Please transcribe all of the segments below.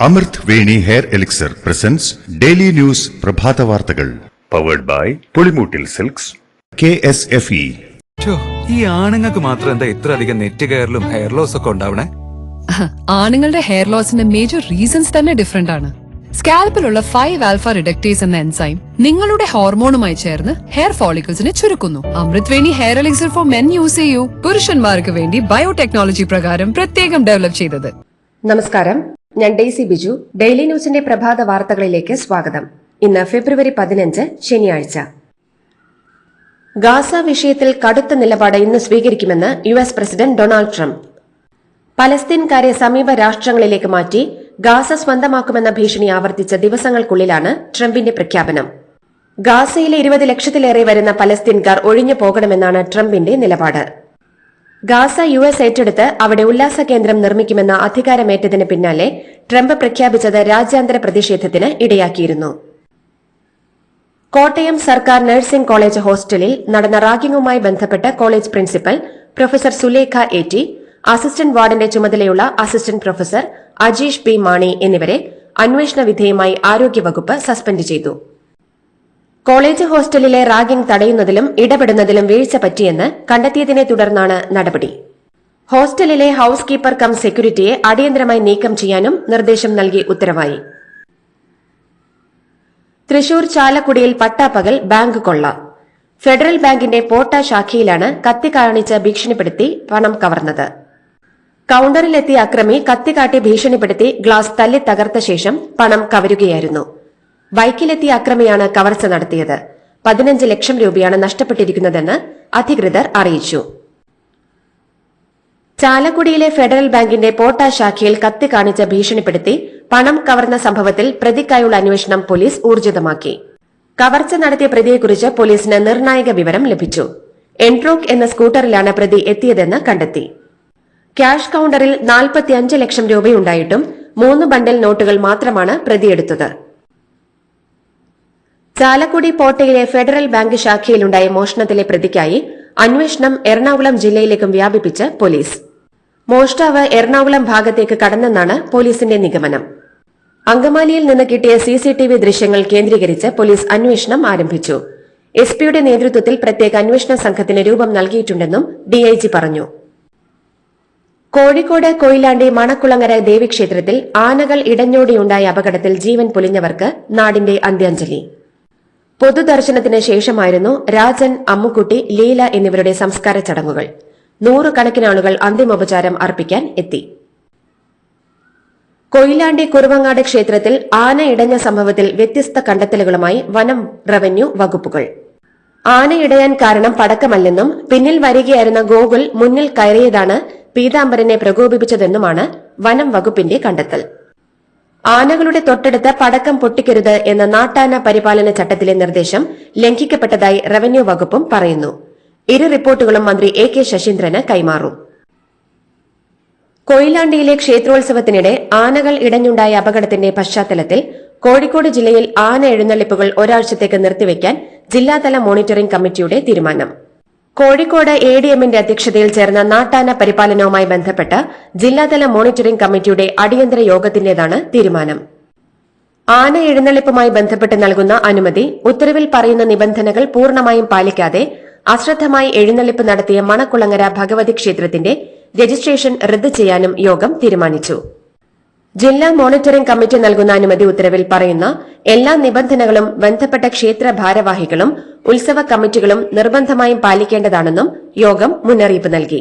അമൃത് Veni hair elixir presents daily news പ്രഭാത വാർത്തകൾ powered by Pulimoottil silks KSFE. ഈ ആണുങ്ങൾക്ക് മാത്രം എന്താ ഇത്ര അധികം നെറ്റ് കെയറിലും ഹെയർ ലോസ് ഒക്കെ ഉണ്ടാവണേ? ആണുങ്ങളുടെ ഹെയർ ലോസിന്റെ മേജർ റീസൺസ് തന്നെ ഡിഫറെന്റ് ആണ്. സ്കാൽപ്പിലുള്ള 5 ആൽഫ റിഡക്ടേസ് എന്ന എൻസൈം നിങ്ങളുടെ ഹോർമോണുമായി ചേർന്ന് ഹെയർ ഫോളിക്കിൾസിനെ ചുരുക്കുന്നു. Amrit Veni hair elixir for men use ചെയ്യൂ. പുരുഷന്മാർക്ക് വേണ്ടി ബയോടെക്നോളജി പ്രകാരം പ്രത്യേകം ഡെവലപ്പ് ചെയ്തത്. നമസ്കാരം, ഞാൻ ഡെയ്സി ബിജു. ഡെയിലി ന്യൂസിന്റെ പ്രഭാത വാർത്തകളിലേക്ക് സ്വാഗതം. ഇന്ന് ഫെബ്രുവരി 15 ശനിയാഴ്ച. ഗാസ വിഷയത്തിൽ കടുത്ത നിലപാട് ഇന്ന് സ്വീകരിക്കുമെന്ന് US പ്രസിഡന്റ് ഡൊണാൾഡ് ട്രംപ്. പലസ്തീൻകാരെ സമീപ രാഷ്ട്രങ്ങളിലേക്ക് മാറ്റി ഗാസ സ്വന്തമാക്കുമെന്ന ഭീഷണി ആവർത്തിച്ച ദിവസങ്ങൾക്കുള്ളിലാണ് ട്രംപിന്റെ പ്രഖ്യാപനം. ഗാസയിലെ 20 ലക്ഷത്തിലേറെ വരുന്ന പലസ്തീൻകാർ ഒഴിഞ്ഞു പോകണമെന്നാണ് ട്രംപിന്റെ നിലപാട്. ഗാസ US ഏറ്റെടുത്ത് അവിടെ ഉല്ലാസ കേന്ദ്രം നിർമ്മിക്കുമെന്ന അധികാരമേറ്റതിന് പിന്നാലെ ട്രംപ് പ്രഖ്യാപിച്ചത് രാജ്യാന്തര പ്രതിഷേധത്തിന് ഇടയാക്കിയിരുന്നു. കോട്ടയം സർക്കാർ നഴ്സിംഗ് കോളേജ് ഹോസ്റ്റലിൽ നടന്ന റാഗിംഗുമായി ബന്ധപ്പെട്ട് college principal professor Sulekha AT, assistant വാർഡന്റെ ചുമതലയുള്ള assistant professor Ajeesh P. Mani എന്നിവരെ അന്വേഷണ വിധേയമായി ആരോഗ്യവകുപ്പ് സസ്പെൻഡ് ചെയ്തു. കോളേജ് ഹോസ്റ്റലിലെ റാഗിംഗ് തടയുന്നതിലും ഇടപെടുന്നതിലും വീഴ്ച പറ്റിയെന്ന് കണ്ടെത്തിയതിനെ തുടർന്നാണ് നടപടി. ഹോസ്റ്റലിലെ ഹൌസ് കീപ്പർ കം സെക്യൂരിറ്റിയെ അടിയന്തരമായി നീക്കം ചെയ്യാനും നിർദ്ദേശം നൽകി ഉത്തരവായി. തൃശൂർ ചാലക്കുടിയിൽ പട്ടാപ്പകൽ ബാങ്ക് കൊള്ള. ഫെഡറൽ ബാങ്കിന്റെ പോട്ട ശാഖയിലാണ് കത്തി കാണിച്ച് ഭീഷണിപ്പെടുത്തി പണം കവർന്നത്. കൌണ്ടറിലെത്തിയ അക്രമി കത്തിക്കാട്ടി ഭീഷണിപ്പെടുത്തി ഗ്ലാസ് തല്ലി തകർത്ത ശേഷം പണം കവരുകയായിരുന്നു. ബൈക്കിലെത്തിയ അക്രമിയാണ് കവർച്ച നടത്തിയത്. 15 ലക്ഷം രൂപയാണ് നഷ്ടപ്പെട്ടിരിക്കുന്നതെന്ന് അധികൃതർ അറിയിച്ചു. ചാലക്കുടിയിലെ ഫെഡറൽ ബാങ്കിന്റെ പോട്ട ശാഖയിൽ കത്തി കാണിച്ച് ഭീഷണിപ്പെടുത്തി പണം കവർന്ന സംഭവത്തിൽ പ്രതിക്കായുള്ള അന്വേഷണം പോലീസ് ഊർജിതമാക്കി. കവർച്ച നടത്തിയ പ്രതിയെക്കുറിച്ച് പോലീസിന് നിർണായക വിവരം ലഭിച്ചു. എൻട്രോക്ക് എന്ന സ്കൂട്ടറിലാണ് പ്രതി എത്തിയതെന്ന് കണ്ടെത്തി. ക്യാഷ് കൌണ്ടറിൽ 45 ലക്ഷം രൂപയുണ്ടായിട്ടും 3 ബണ്ടിൽ നോട്ടുകൾ മാത്രമാണ് പ്രതിയെടുത്തത്. ചാലക്കുടി പോട്ടയിലെ ഫെഡറൽ ബാങ്ക് ശാഖയിലുണ്ടായ മോഷണത്തിലെ പ്രതിക്കായി അന്വേഷണം എറണാകുളം ജില്ലയിലേക്കും വ്യാപിപ്പിച്ച് പോലീസ്. മോഷ്ടാവ് എറണാകുളം ഭാഗത്തേക്ക് കടന്നെന്നാണ് പോലീസിന്റെ നിഗമനം. അങ്കമാലിയിൽ നിന്ന് കിട്ടിയ CCTV ദൃശ്യങ്ങൾ കേന്ദ്രീകരിച്ച് പോലീസ് അന്വേഷണം ആരംഭിച്ചു. SP-യുടെ നേതൃത്വത്തിൽ പ്രത്യേക അന്വേഷണ സംഘത്തിന് രൂപം നൽകിയിട്ടുണ്ടെന്നും DIG പറഞ്ഞു. കോഴിക്കോട് കൊയിലാണ്ടി മണക്കുളങ്ങര ദേവീക്ഷേത്രത്തിൽ ആനകൾ ഇടഞ്ഞോടിയുണ്ടായ അപകടത്തിൽ ജീവൻ പൊലിഞ്ഞവർക്ക് നാടിന്റെ അന്ത്യാഞ്ജലി. പൊതുദർശനത്തിന് ശേഷമായിരുന്നു രാജൻ, അമ്മുക്കുട്ടി, ലീല എന്നിവരുടെ സംസ്കാര ചടങ്ങുകൾ. 100 കണക്കിന് ആളുകൾ അന്തിമോപചാരം അർപ്പിക്കാൻ എത്തി. കൊയിലാണ്ടി കുറുവങ്ങാട് ക്ഷേത്രത്തിൽ ആന ഇടഞ്ഞ സംഭവത്തിൽ വ്യത്യസ്ത കണ്ടെത്തലുകളുമായി വനം, റവന്യൂ വകുപ്പുകൾ. ആന ഇടയാൻ കാരണം പടക്കമല്ലെന്നും പിന്നിൽ വരികയായിരുന്ന ഗോകുൽ മുന്നിൽ കയറിയതാണ് പീതാംബരനെ പ്രകോപിപ്പിച്ചതെന്നുമാണ് വനം വകുപ്പിന്റെ കണ്ടെത്തൽ. ആനകളുടെ തൊട്ടടുത്ത് പടക്കം പൊട്ടിക്കരുത് എന്ന നാട്ടാന പരിപാലന ചട്ടത്തിലെ നിർദ്ദേശം ലംഘിക്കപ്പെട്ടതായി റവന്യൂ വകുപ്പും പറയുന്നു. ഇരു റിപ്പോർട്ടുകളും മന്ത്രി AK ശശീന്ദ്രന് കൈമാറും. കൊയിലാണ്ടിയിലെ ക്ഷേത്രോത്സവത്തിനിടെ ആനകൾ ഇടഞ്ഞുണ്ടായ അപകടത്തിന്റെ പശ്ചാത്തലത്തിൽ കോഴിക്കോട് ജില്ലയിൽ ആന എഴുന്നള്ളിപ്പുകൾ ഒരാഴ്ചത്തേക്ക് നിർത്തിവെക്കാൻ ജില്ലാതല മോണിറ്ററിംഗ് കമ്മിറ്റിയുടെ തീരുമാനം. കോഴിക്കോട് ADMന്റെ അധ്യക്ഷതയിൽ ചേർന്ന നാട്ടാന പരിപാലനവുമായി ബന്ധപ്പെട്ട് ജില്ലാതല മോണിറ്ററിംഗ് കമ്മിറ്റിയുടെ അടിയന്തര യോഗത്തിന്റേതാണ് തീരുമാനം. ആന എഴുന്നള്ളിപ്പുമായി ബന്ധപ്പെട്ട് നൽകുന്ന അനുമതി, ഉത്തരവിൽ പറയുന്ന നിബന്ധനകൾ പൂർണ്ണമായും പാലിക്കാതെ അശ്രദ്ധമായി എഴുന്നള്ളിപ്പ് നടത്തിയ മണക്കുളങ്ങര ഭഗവതി ക്ഷേത്രത്തിന്റെ രജിസ്ട്രേഷൻ റദ്ദ് ചെയ്യാനും യോഗം തീരുമാനിച്ചു. ജില്ലാ മോണിറ്ററിംഗ് കമ്മിറ്റി നൽകുന്ന അനുമതി ഉത്തരവിൽ പറയുന്ന എല്ലാ നിബന്ധനകളും ബന്ധപ്പെട്ട ക്ഷേത്ര ഭാരവാഹികളും ഉത്സവ കമ്മിറ്റികളും നിർബന്ധമായും പാലിക്കേണ്ടതാണെന്നും യോഗം മുന്നറിയിപ്പ് നൽകി.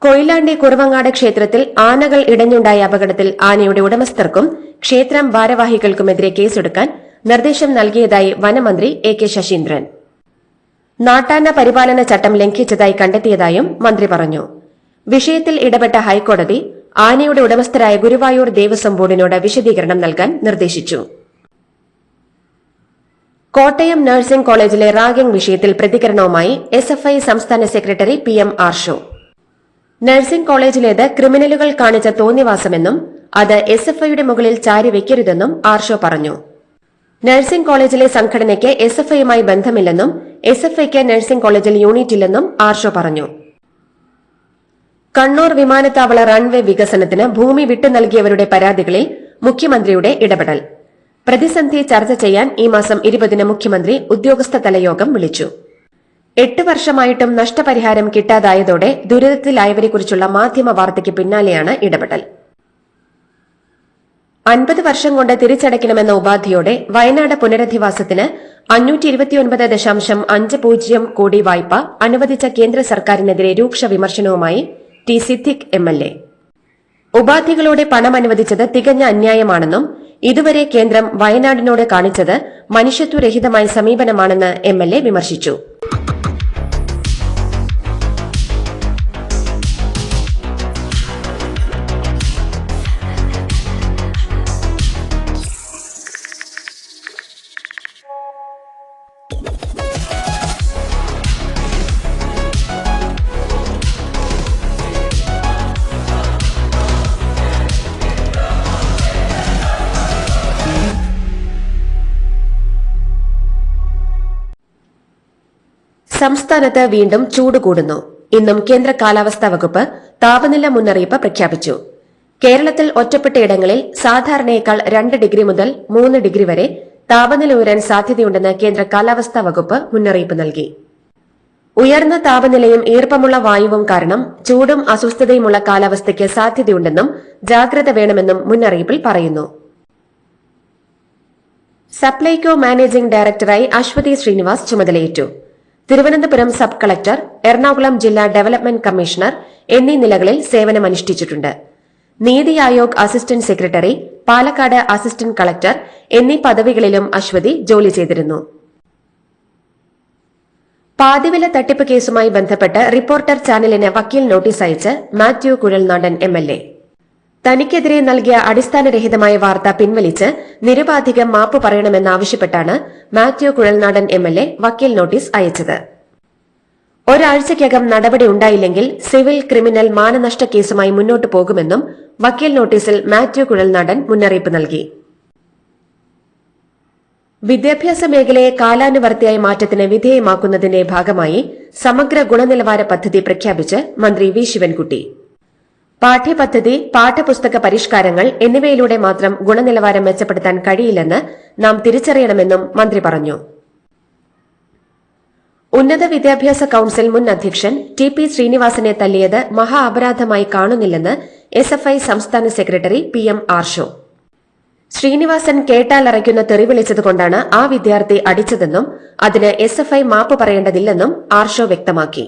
കൊയിലാണ്ടി കുറുവങ്ങാട് ക്ഷേത്രത്തിൽ ആനകൾ ഇടഞ്ഞുണ്ടായ അപകടത്തിൽ ആനയുടെ ഉടമസ്ഥർക്കും ക്ഷേത്രം ഭാരവാഹികൾക്കുമെതിരെ കേസെടുക്കാൻ നിർദ്ദേശം നൽകിയതായി വനമന്ത്രി AK ശശീന്ദ്രൻ. നാട്ടാന പരിപാലന ചട്ടം ലംഘിച്ചതായി കണ്ടെത്തിയതായും മന്ത്രി പറഞ്ഞു. വിഷയത്തിൽ ഇടപെട്ട ഹൈക്കോടതി ആനയുടെ ഉടമസ്ഥരായ ഗുരുവായൂർ ദേവസ്വം ബോർഡിനോട് വിശദീകരണം നൽകാൻ നിർദ്ദേശിച്ചു. കോട്ടയം നഴ്സിംഗ് കോളേജിലെ റാഗിംഗ് വിഷയത്തിൽ പ്രതികരണവുമായി SFI സംസ്ഥാന സെക്രട്ടറി PM ആർഷോ. നഴ്സിംഗ് കോളേജിലേത് ക്രിമിനലുകൾ കാണിച്ച തോന്നിവാസമെന്നും അത് SFIയുടെ മുകളിൽ ചാരിവെക്കരുതെന്നും ആർഷോ പറഞ്ഞു. നഴ്സിംഗ് കോളേജിലെ സംഘടനയ്ക്ക് SFIയുമായി ബന്ധമില്ലെന്നും SFIക്ക് നഴ്സിംഗ് കോളേജിൽ യൂണിറ്റില്ലെന്നും ആർഷോ പറഞ്ഞു. കണ്ണൂർ വിമാനത്താവള റൺവേ വികസനത്തിന് ഭൂമി വിട്ടു നൽകിയവരുടെ പരാതികളിൽ മുഖ്യമന്ത്രിയുടെ ഇടപെടൽ. പ്രതിസന്ധി ചർച്ച ചെയ്യാൻ ഈ മാസം 20-ന് മുഖ്യമന്ത്രി ഉദ്യോഗസ്ഥതല യോഗം വിളിച്ചു. 8 വർഷമായിട്ടും നഷ്ടപരിഹാരം കിട്ടാതായതോടെ ദുരിതത്തിലായവരെക്കുറിച്ചുള്ള മാധ്യമ വാർത്തയ്ക്ക് പിന്നാലെയാണ് ഇടപെടൽ. 50 വർഷം കൊണ്ട് തിരിച്ചടയ്ക്കണമെന്ന ഉപാധിയോടെ വയനാട് പുനരധിവാസത്തിന് 529.50 കോടി വായ്പ അനുവദിച്ച കേന്ദ്ര സർക്കാരിനെതിരെ രൂക്ഷ വിമർശനവുമായി ടി സിദ്ദിഖ് MLA. ഉപാധികളോടെ പണം അനുവദിച്ചത് തികഞ്ഞ അന്യായമാണെന്നും ഇതുവരെ കേന്ദ്രം വയനാടിനോട് കാണിച്ചത് മനുഷ്യത്വരഹിതമായ സമീപനമാണെന്ന് MLA വിമർശിച്ചു. സംസ്ഥാനത്ത് വീണ്ടും ചൂട് കൂടുന്നു. ഇന്നും കേന്ദ്ര കാലാവസ്ഥാ വകുപ്പ് താപനില മുന്നറിയിപ്പ് പ്രഖ്യാപിച്ചു. കേരളത്തിൽ ഒറ്റപ്പെട്ടയിടങ്ങളിൽ സാധാരണയേക്കാൾ 2 ഡിഗ്രി മുതൽ 3 ഡിഗ്രി വരെ താപനില ഉയരാൻ സാധ്യതയുണ്ടെന്ന് കേന്ദ്ര കാലാവസ്ഥാ വകുപ്പ് മുന്നറിയിപ്പ് നൽകി. ഉയർന്ന താപനിലയും ഈർപ്പമുള്ള വായുവും കാരണം ചൂടും അസ്വസ്ഥതയുമുള്ള കാലാവസ്ഥയ്ക്ക് സാധ്യതയുണ്ടെന്നും ജാഗ്രത വേണമെന്നും മുന്നറിയിപ്പിൽ പറയുന്നു. സപ്ലൈകോ മാനേജിംഗ് ഡയറക്ടറായി അശ്വതി ശ്രീനിവാസ് ചുമതലയേറ്റു. തിരുവനന്തപുരം സബ് കളക്ടർ, എറണാകുളം ജില്ലാ ഡെവലപ്മെന്റ് കമ്മീഷണർ എന്നീ നിലകളിൽ സേവനമനുഷ്ഠിച്ചിട്ടുണ്ട്. NITI Aayog assistant secretary, Palakkad assistant collector എന്നീ പദവികളിലും അശ്വതി ജോലി ചെയ്തിരുന്നു. പാതിവില തട്ടിപ്പ് കേസുമായി ബന്ധപ്പെട്ട് റിപ്പോർട്ടർ ചാനലിന് വക്കീൽ നോട്ടീസ് അയച്ച് മാത്യു കുഴൽനാടൻ MLA. തനിക്കെതിരെ നൽകിയ അടിസ്ഥാനരഹിതമായ വാർത്ത പിൻവലിച്ച് നിരുപാധികം മാപ്പ് പറയണമെന്നാവശ്യപ്പെട്ടാണ് മാത്യു കുഴൽനാടൻ MLA വക്കീൽ നോട്ടീസ് അയച്ചത്. ഒരാഴ്ചയ്ക്കകം നടപടി ഉണ്ടായില്ലെങ്കിൽ സിവിൽ, ക്രിമിനൽ, മാനനഷ്ട കേസുമായി മുന്നോട്ടു പോകുമെന്നും വക്കീൽ നോട്ടീസിൽ മാത്യു കുഴൽനാടൻ മുന്നറിയിപ്പ് നൽകി. വിദ്യാഭ്യാസ മേഖലയെ കാലാനുവർത്തിയായ മാറ്റത്തിന് വിധേയമാക്കുന്നതിന്റെ ഭാഗമായി സമഗ്ര ഗുണനിലവാര പദ്ധതി പ്രഖ്യാപിച്ച് മന്ത്രി വി ശിവൻകുട്ടി. പാഠ്യപദ്ധതി, പാഠപുസ്തക പരിഷ്കാരങ്ങൾ എന്നിവയിലൂടെ മാത്രം ഗുണനിലവാരം മെച്ചപ്പെടുത്താൻ കഴിയില്ലെന്ന് നാം തിരിച്ചറിയണമെന്നും മന്ത്രി പറഞ്ഞു. ഉന്നത വിദ്യാഭ്യാസ കൌൺസിൽ മുൻ അധ്യക്ഷൻ TP ശ്രീനിവാസനെ തല്ലിയത് മഹാ അപരാധമായി കാണുന്നില്ലെന്ന് SFI സംസ്ഥാന സെക്രട്ടറി PM ആർഷോ. ശ്രീനിവാസൻ കേട്ടാലറയ്ക്കുന്ന തെറി വിളിച്ചതുകൊണ്ടാണ് ആ വിദ്യാർത്ഥി അടിച്ചതെന്നും അതിന് SFI മാപ്പ് പറയേണ്ടതില്ലെന്നും ആർഷോ വ്യക്തമാക്കി.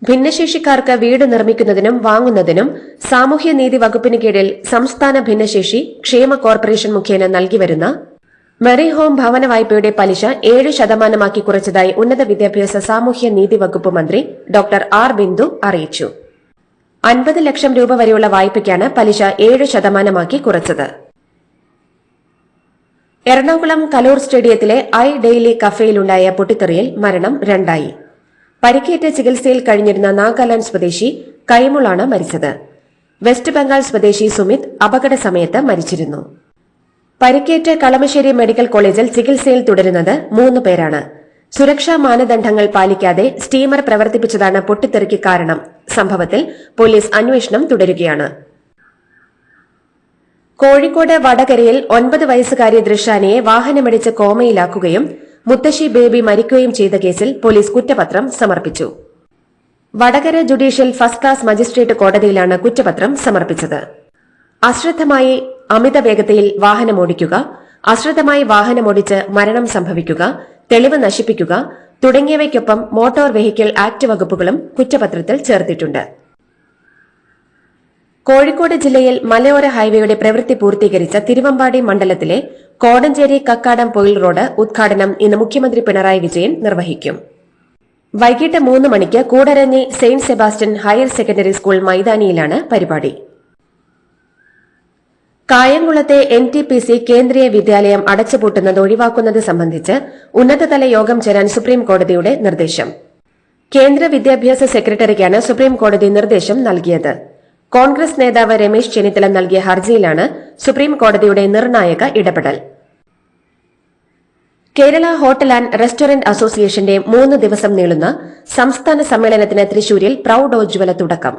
ഭിന്നശേഷിക്കാർക്ക് വീട് നിർമ്മിക്കുന്നതിനും വാങ്ങുന്നതിനും സാമൂഹ്യനീതി വകുപ്പിന് കീഴിൽ സംസ്ഥാന ഭിന്നശേഷി ക്ഷേമ കോർപ്പറേഷൻ മുഖേന നൽകിവരുന്ന മെറി ഹോം ഭവന വായ്പയുടെ പലിശ 7% കുറച്ചതായി ഉന്നത വിദ്യാഭ്യാസ സാമൂഹ്യനീതി വകുപ്പ് മന്ത്രി ഡോക്ടർ R ബിന്ദു അറിയിച്ചു. 50 ലക്ഷം രൂപ വരെയുള്ള വായ്പയ്ക്കാണ് പലിശ 7% കുറച്ചത്. എറണാകുളം കലൂർ സ്റ്റേഡിയത്തിലെ ഐ ഡെയിലി കഫേയിലുണ്ടായ പൊട്ടിത്തെറിയിൽ മരണം 2. പരിക്കേറ്റ് ചികിത്സയിൽ കഴിഞ്ഞിരുന്ന നാഗാലാന്റ് സ്വദേശി കൈമുളാണ് മരിച്ചത്. വെസ്റ്റ് ബംഗാൾ സ്വദേശി സുമിത് അപകട സമയത്ത് മരിച്ചിരുന്നു. പരിക്കേറ്റ് കളമശ്ശേരി മെഡിക്കൽ കോളേജിൽ ചികിത്സയിൽ തുടരുന്നത് 3 പേരാണ്. സുരക്ഷാ മാനദണ്ഡങ്ങൾ പാലിക്കാതെ സ്റ്റീമർ പ്രവർത്തിപ്പിച്ചതാണ് പൊട്ടിത്തെറിക്ക് കാരണം. സംഭവത്തിൽ പോലീസ് അന്വേഷണം തുടരുകയാണ്. കോഴിക്കോട് വടകരയിൽ 9 വയസ്സുകാരി ദൃശാനയെ വാഹനമിടിച്ച് കോമയിലാക്കുകയും മുത്തശ്ശി ബേബി മരിക്കുകയും ചെയ്ത കേസിൽ പോലീസ് കുറ്റപത്രം സമർപ്പിച്ചു. Vadakara judicial first class magistrate കോടതിയിലാണ് കുറ്റപത്രം സമർപ്പിച്ചത്. അശ്രദ്ധമായി അമിത വേഗതയിൽ വാഹനമോടിക്കുക, അശ്രദ്ധമായി വാഹനമോടിച്ച് മരണം സംഭവിക്കുക, തെളിവ് നശിപ്പിക്കുക തുടങ്ങിയവയ്ക്കൊപ്പം മോട്ടോർ വെഹിക്കിൾ ആക്ട് വകുപ്പുകളും കുറ്റപത്രത്തിൽ ചേർത്തിട്ടുണ്ട്. കോഴിക്കോട് ജില്ലയിൽ മലയോര ഹൈവേയുടെ പ്രവൃത്തി പൂർത്തീകരിച്ച തിരുവമ്പാടി മണ്ഡലത്തിലെ കോടഞ്ചേരി കക്കാടം പൊയിൽ റോഡ് ഉദ്ഘാടനം ഇന്ന് മുഖ്യമന്ത്രി പിണറായി വിജയൻ നിർവഹിക്കും. വൈകിട്ട് 3 മണിക്ക് Koodaranji Saint Sebastian higher secondary school മൈതാനിയിലാണ് പരിപാടി. കായംകുളത്തെ NTPC കേന്ദ്രീയ വിദ്യാലയം അടച്ചുപൂട്ടുന്നത് ഒഴിവാക്കുന്നത് സംബന്ധിച്ച് ഉന്നതതല യോഗം ചേരാൻ സുപ്രീം കോടതിയുടെ നിർദ്ദേശം. കേന്ദ്ര വിദ്യാഭ്യാസ സെക്രട്ടറിക്കാണ് സുപ്രീം കോടതി നിർദ്ദേശം നൽകിയത്. കോൺഗ്രസ് നേതാവ് രമേശ് ചെന്നിത്തല നൽകിയ ഹർജിയിലാണ് സുപ്രീം കോടതിയുടെ നിർണായക ഇടപെടൽ. കേരള ഹോട്ടൽ ആൻഡ് റെസ്റ്റോറന്റ് അസോസിയേഷന്റെ 3 ദിവസം നീളുന്ന സംസ്ഥാന സമ്മേളനത്തിന് തൃശൂരിൽ പ്രൌഢോജ്വല തുടക്കം.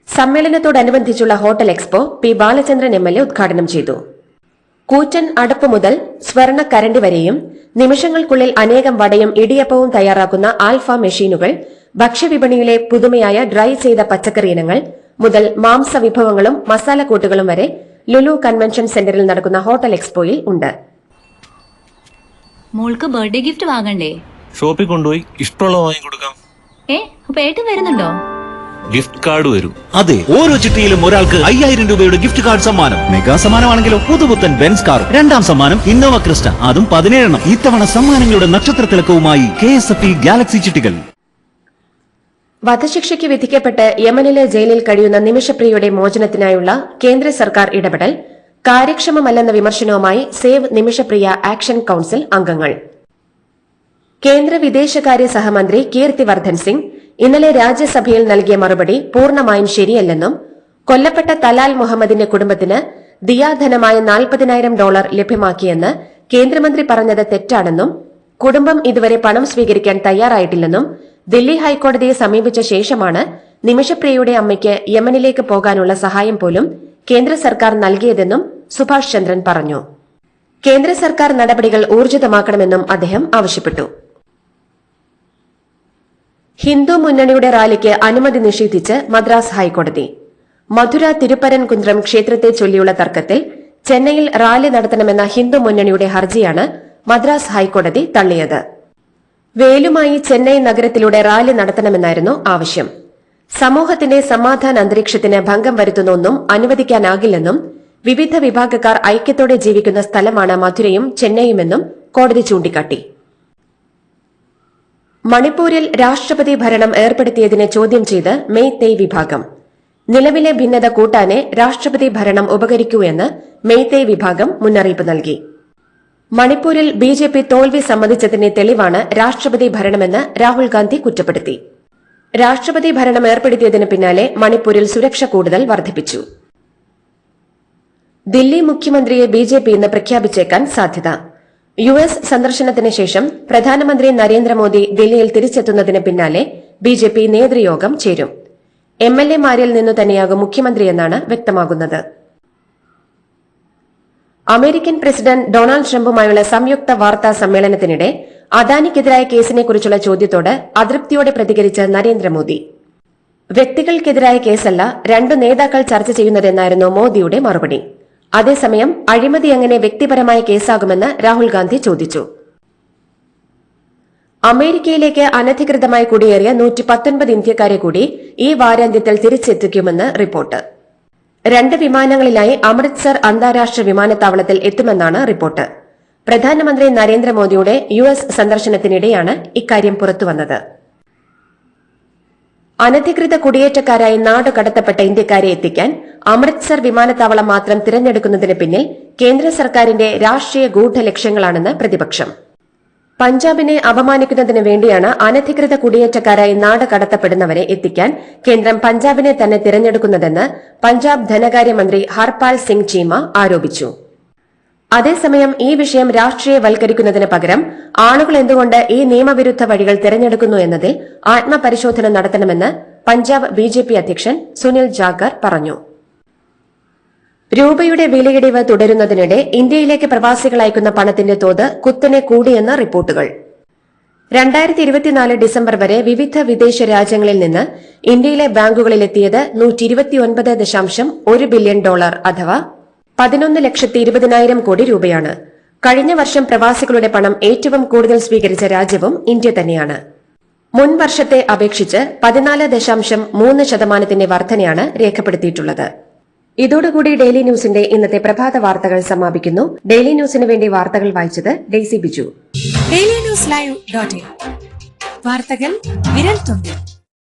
സമ്മേളനത്തോടനുബന്ധിച്ചുള്ള hotel expo P Balachandran MLA ഉദ്ഘാടനം ചെയ്തു. കൂറ്റൻ അടുപ്പ് മുതൽ സ്വർണ്ണ കരണ്ടി വരെയും നിമിഷങ്ങൾക്കുള്ളിൽ അനേകം വടയും ഇടിയപ്പവും തയ്യാറാക്കുന്ന ആൽഫ മെഷീനുകൾ, ഭക്ഷ്യവിപണിയിലെ പുതുമയായ ഡ്രൈ ചെയ്ത പച്ചക്കറി ഇനങ്ങൾ മുതൽ മാംസവിഭവങ്ങളും മസാലക്കൂട്ടുകളും വരെ ലുലു കൺവെൻഷൻ സെന്ററിൽ നടക്കുന്ന ഹോട്ടൽ എക്സ്പോയിൽ ഉണ്ട്. മോൾക്ക് ബർത്ത്ഡേ ഗിഫ്റ്റ് വാങ്ങണ്ടേ? ഷോപ്പിൽ കൊണ്ടുപോയി ഇഷ്ടമുള്ള വാങ്ങിക്കൊടുക്കാം. അപ്പൊ ഏട്ടൻ വരുന്നുണ്ടോ? ഗിഫ്റ്റ് കാർഡ് വരും. അതെ, ഓരോ ചിട്ടിയിലും ഒരാൾക്ക് 5000 രൂപയുടെ ഗിഫ്റ്റ് കാർഡ് സമ്മാനം. മെഗാ സമ്മാനമാണെങ്കിലോ പുതുപുത്തൻ ബെൻസ് കാറും. 2ാം സമ്മാനം ഇന്നോവ ക്രിസ്റ്റ, അതും 17 ഇത്തവണ സമ്മാനങ്ങളുടെ നക്ഷത്ര തിളക്കവുമായി KSFE ഗാലക്സി ചിട്ടികൾ. വധശിക്ഷയ്ക്ക് വിധിക്കപ്പെട്ട് യമനിലെ ജയിലിൽ കഴിയുന്ന നിമിഷപ്രിയയുടെ മോചനത്തിനായുള്ള കേന്ദ്ര സർക്കാർ ഇടപെടൽ കാര്യക്ഷമമല്ലെന്ന വിമർശനവുമായി സേവ് നിമിഷപ്രിയ ആക്ഷൻ കൌൺസിൽ അംഗങ്ങൾ. കേന്ദ്ര വിദേശകാര്യ സഹമന്ത്രി കീർത്തിവർദ്ധൻ സിംഗ് ഇന്നലെ രാജ്യസഭയിൽ നൽകിയ മറുപടി പൂർണ്ണമായും ശരിയല്ലെന്നും കൊല്ലപ്പെട്ട തലാൽ മുഹമ്മദിന്റെ കുടുംബത്തിന് ദിയാധനമായ $40,000 ലഭ്യമാക്കിയെന്ന് കേന്ദ്രമന്ത്രി പറഞ്ഞത് തെറ്റാണെന്നും കുടുംബം ഇതുവരെ പണം സ്വീകരിക്കാൻ തയ്യാറായിട്ടില്ലെന്നും ദില്ലി ഹൈക്കോടതിയെ സമീപിച്ച ശേഷമാണ് നിമിഷപ്രിയയുടെ അമ്മയ്ക്ക് യമനിലേക്ക് പോകാനുള്ള സഹായം പോലും കേന്ദ്ര സർക്കാർ നൽകിയതെന്നും സുഭാഷ് ചന്ദ്രൻ പറഞ്ഞു. കേന്ദ്ര സർക്കാർ നടപടികൾ ഊർജിതമാക്കണമെന്നും അദ്ദേഹം ആവശ്യപ്പെട്ടു. ഹിന്ദു മുന്നണിയുടെ റാലിക്ക് അനുമതി നിഷേധിച്ച് മദ്രാസ് ഹൈക്കോടതി. മധുര തിരുപ്പരൻകുന്നം ക്ഷേത്രത്തെ ചൊല്ലിയുള്ള തർക്കത്തിൽ ചെന്നൈയിൽ റാലി നടത്തണമെന്ന ഹിന്ദു മുന്നണിയുടെ ഹർജിയാണ് മദ്രാസ് ഹൈക്കോടതി തള്ളിയത്. വേലുമായി ചെന്നൈ നഗരത്തിലൂടെ റാലി നടത്തണമെന്നായിരുന്നു ആവശ്യം. സമൂഹത്തിന്റെ സമാധാന അന്തരീക്ഷത്തിന് ഭംഗം വരുത്തുന്ന ഒന്നും അനുവദിക്കാനാകില്ലെന്നും വിവിധ വിഭാഗക്കാർ ഐക്യത്തോടെ ജീവിക്കുന്ന സ്ഥലമാണ് മധുരയും ചെന്നൈയുമെന്നും കോടതി ചൂണ്ടിക്കാട്ടി. മണിപ്പൂരിൽ രാഷ്ട്രപതി ഭരണം ഏർപ്പെടുത്തിയതിനെ ചോദ്യം ചെയ്ത് മെയ്തേയ് വിഭാഗം. നിലവിലെ ഭിന്നത കൂട്ടാനേ രാഷ്ട്രപതി ഭരണം ഉപകരിക്കൂ എന്ന് മെയ്തേയ് വിഭാഗം മുന്നറിയിപ്പ് നൽകി. മണിപ്പൂരിൽ BJP തോൽവി സമ്മതിച്ചതിന്റെ തെളിവാണ് രാഷ്ട്രപതി ഭരണമെന്ന് രാഹുൽ ഗാന്ധി കുറ്റപ്പെടുത്തി. രാഷ്ട്രപതി ഭരണം ഏർപ്പെടുത്തിയതിന് പിന്നാലെ മണിപ്പൂരിൽ സുരക്ഷ കൂടുതൽ വർദ്ധിപ്പിച്ചു. ദില്ലി മുഖ്യമന്ത്രിയെ BJP ഇന്ന് പ്രഖ്യാപിച്ചേക്കാൻ സാധ്യത. US സന്ദർശനത്തിന് ശേഷം പ്രധാനമന്ത്രി നരേന്ദ്രമോദി ദില്ലിയിൽ തിരിച്ചെത്തുന്നതിന് പിന്നാലെ BJP നേതൃയോഗം ചേരും. MLA-മാരിൽ നിന്നു തന്നെയാകും മുഖ്യമന്ത്രിയെന്നാണ് വ്യക്തമാകുന്നത്. അമേരിക്കൻ പ്രസിഡന്റ് ഡൊണാൾഡ് ട്രംപുമായുള്ള സംയുക്ത വാർത്താ സമ്മേളനത്തിനിടെ അദാനിക്കെതിരായ കേസിനെക്കുറിച്ചുള്ള ചോദ്യത്തോട് അതൃപ്തിയോടെ പ്രതികരിച്ച നരേന്ദ്രമോദി. വ്യക്തികൾക്കെതിരായ കേസല്ല, 2 നേതാക്കൾ ചർച്ച ചെയ്യുന്നതെന്നായിരുന്നു മോദിയുടെ മറുപടി. അതേസമയം അഴിമതി എങ്ങനെ വ്യക്തിപരമായ കേസാകുമെന്ന് രാഹുൽ ഗാന്ധി ചോദിച്ചു. അമേരിക്കയിലേക്ക് അനധികൃതമായി കുടിയേറിയ 119 ഇന്ത്യക്കാരെ കൂടി ഈ വാരാന്ത്യത്തിൽ തിരിച്ചെത്തിക്കുമെന്ന് റിപ്പോർട്ട്. 2 വിമാനങ്ങളിലായി അമൃത്സർ അന്താരാഷ്ട്ര വിമാനത്താവളത്തിൽ എത്തുമെന്നാണ് റിപ്പോർട്ട്. പ്രധാനമന്ത്രി നരേന്ദ്രമോദിയുടെ US സന്ദർശനത്തിനിടെയാണ് ഇക്കാര്യം പുറത്തുവന്നത്. അനധികൃത കുടിയേറ്റക്കാരായി നാട് കടത്തപ്പെട്ട ഇന്ത്യക്കാരെ എത്തിക്കാൻ അമൃത്സർ വിമാനത്താവളം മാത്രം തിരഞ്ഞെടുക്കുന്നതിന് പിന്നിൽ കേന്ദ്ര സർക്കാരിന്റെ രാഷ്ട്രീയ ഗൂഢലക്ഷ്യങ്ങളാണെന്ന് പ്രതിപക്ഷം. പഞ്ചാബിനെ അപമാനിക്കുന്നതിന് വേണ്ടിയാണ് അനധികൃത കുടിയേറ്റക്കാരായി നാട് കടത്തപ്പെടുന്നവരെ എത്തിക്കാൻ കേന്ദ്രം പഞ്ചാബിനെ തന്നെ തിരഞ്ഞെടുക്കുന്നതെന്ന് പഞ്ചാബ് ധനകാര്യമന്ത്രി ഹർപാൽ സിംഗ് ചീമ ആരോപിച്ചു. അതേസമയം ഈ വിഷയം രാഷ്ട്രീയവൽക്കരിക്കുന്നതിന് പകരം ആളുകൾ എന്തുകൊണ്ട് ഈ നിയമവിരുദ്ധ വഴികൾ തിരഞ്ഞെടുക്കുന്നു എന്നതിൽ ആത്മപരിശോധന നടത്തണമെന്ന് പഞ്ചാബ് BJP അധ്യക്ഷൻ സുനിൽ ജാഖർ പറഞ്ഞു. രൂപയുടെ വിലയിടിവ് തുടരുന്നതിനിടെ ഇന്ത്യയിലേക്ക് പ്രവാസികൾ അയക്കുന്ന പണത്തിന്റെ തോത് കുത്തനെ കൂടിയെന്ന് റിപ്പോർട്ടുകൾ. 2024 ഡിസംബർ വരെ വിവിധ വിദേശ രാജ്യങ്ങളിൽ നിന്ന് ഇന്ത്യയിലെ ബാങ്കുകളിലെത്തിയത് $129.1 ബില്യൺ, അഥവാ 11,20,000 കോടി രൂപയാണ്. കഴിഞ്ഞ വർഷം പ്രവാസികളുടെ പണം ഏറ്റവും കൂടുതൽ സ്വീകരിച്ച രാജ്യവും ഇന്ത്യ തന്നെയാണ്. മുൻ വർഷത്തെ അപേക്ഷിച്ച് 14.3% വർധനയാണ് രേഖപ്പെടുത്തിയിട്ടുള്ളത്. ഇതോടുകൂടി ഡെയിലി ന്യൂസിന്റെ ഇന്നത്തെ പ്രഭാത വാർത്തകൾ സമാപിക്കുന്നു. ഡെയിലി ന്യൂസിന് വേണ്ടി വാർത്തകൾ വായിച്ചത് ഡെയ്സി ബിജു. ഡെയിലി ന്യൂസ് ലൈവ്.in വാർത്തകൾ വിരൽ തുമ്പിൽ.